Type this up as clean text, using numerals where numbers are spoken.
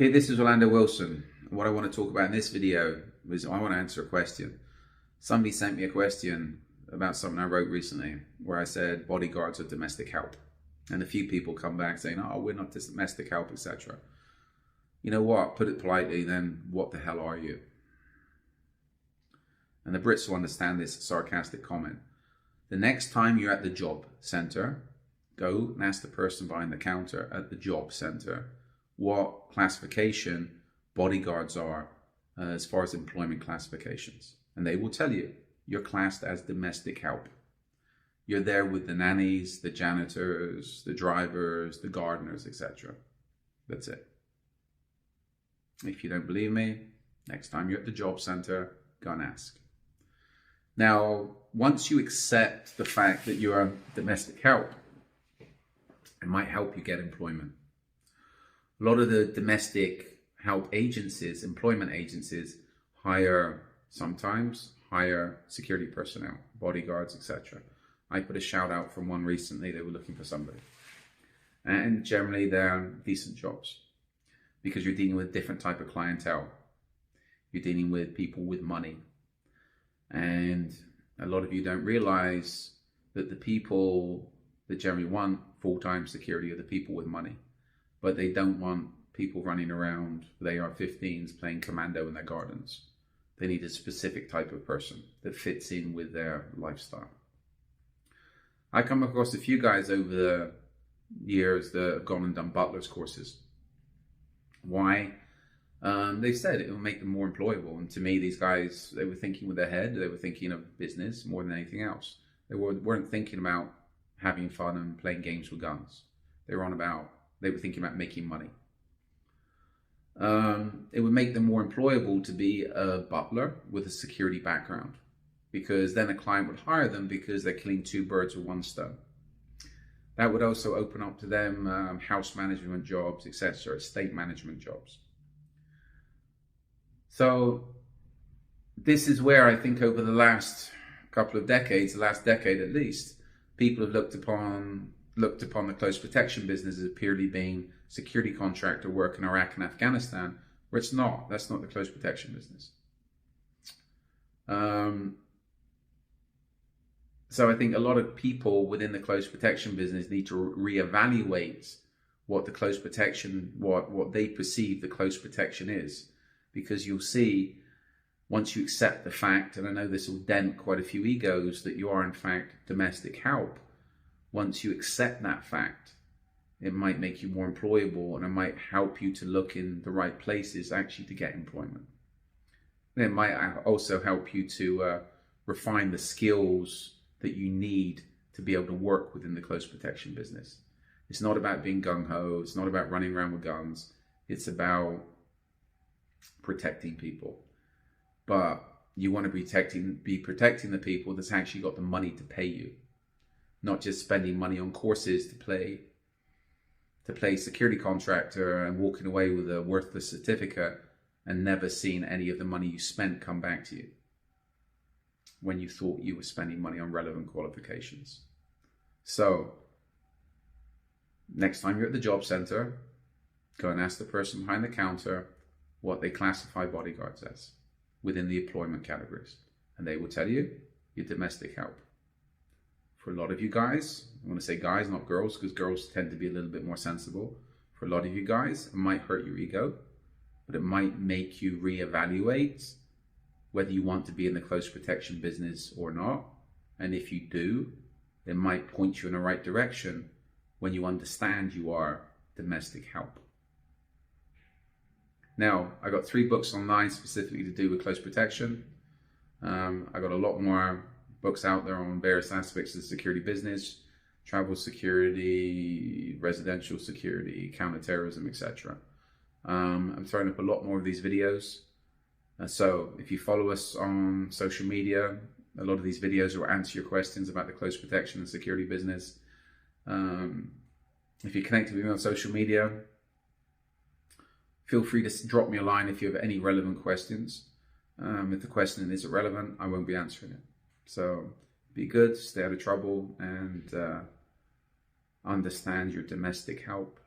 Okay, this is Orlando Wilson. What I want to talk about in this video is I want to answer a question. Somebody sent me a question about something I wrote recently where I said bodyguards are domestic help. And a few people come back saying, oh, we're not domestic help, etc. You know what? Put it politely, then what the hell are you? And the Brits will understand this sarcastic comment. The next time you're at the job center, go and ask the person behind the counter at the job center what classification bodyguards are as far as employment classifications. And they will tell you, you're classed as domestic help. You're there with the nannies, the janitors, the drivers, the gardeners, etc. That's it. If you don't believe me, next time you're at the job center, go and ask. Now, once you accept the fact that you're domestic help, it might help you get employment. A lot of the domestic help agencies, employment agencies, sometimes hire security personnel, bodyguards, etc. I put a shout out from one recently, they were looking for somebody. And generally they're decent jobs because you're dealing with a different type of clientele. You're dealing with people with money. And a lot of you don't realize that the people that generally want full-time security are the people with money. But they don't want people running around with AR-15s playing commando in their gardens. They need a specific type of person that fits in with their lifestyle. I come across a few guys over the years that have gone and done butler's courses. Why? They said it will make them more employable. And to me, these guys, they were thinking with their head, they were thinking of business more than anything else. They weren't thinking about having fun and playing games with guns. They were thinking about making money. It would make them more employable to be a butler with a security background, because then a client would hire them because they're killing two birds with one stone. That would also open up to them house management jobs, etc., estate management jobs. So this is where I think over the last couple of decades, the last decade at least, people have looked upon the close protection business as purely being security contractor work in Iraq and Afghanistan, where it's not. That's not the close protection business. So I think a lot of people within the close protection business need to reevaluate what the close protection, what they perceive the close protection is, because you'll see once you accept the fact, and I know this will dent quite a few egos, that you are in fact domestic help. Once you accept that fact, it might make you more employable, and it might help you to look in the right places actually to get employment. And it might also help you to refine the skills that you need to be able to work within the close protection business. It's not about being gung-ho, it's not about running around with guns, it's about protecting people. But you want to be protecting the people that's actually got the money to pay you. Not just spending money on courses to play security contractor and walking away with a worthless certificate and never seeing any of the money you spent come back to you when you thought you were spending money on relevant qualifications. So next time you're at the job center, go and ask the person behind the counter what they classify bodyguards as within the employment categories, and they will tell you you're domestic help. For a lot of you guys, I want to say guys, not girls, because girls tend to be a little bit more sensible. For a lot of you guys, it might hurt your ego, but it might make you reevaluate whether you want to be in the close protection business or not. And if you do, it might point you in the right direction when you understand you are domestic help. Now, I got 3 books online specifically to do with close protection. I got a lot more books out there on various aspects of the security business, travel security, residential security, counterterrorism, etc. I'm throwing up a lot more of these videos. So if you follow us on social media, a lot of these videos will answer your questions about the close protection and security business. If you're connected with me on social media, feel free to drop me a line if you have any relevant questions. If the question isn't relevant, I won't be answering it. So be good, stay out of trouble, and understand your domestic help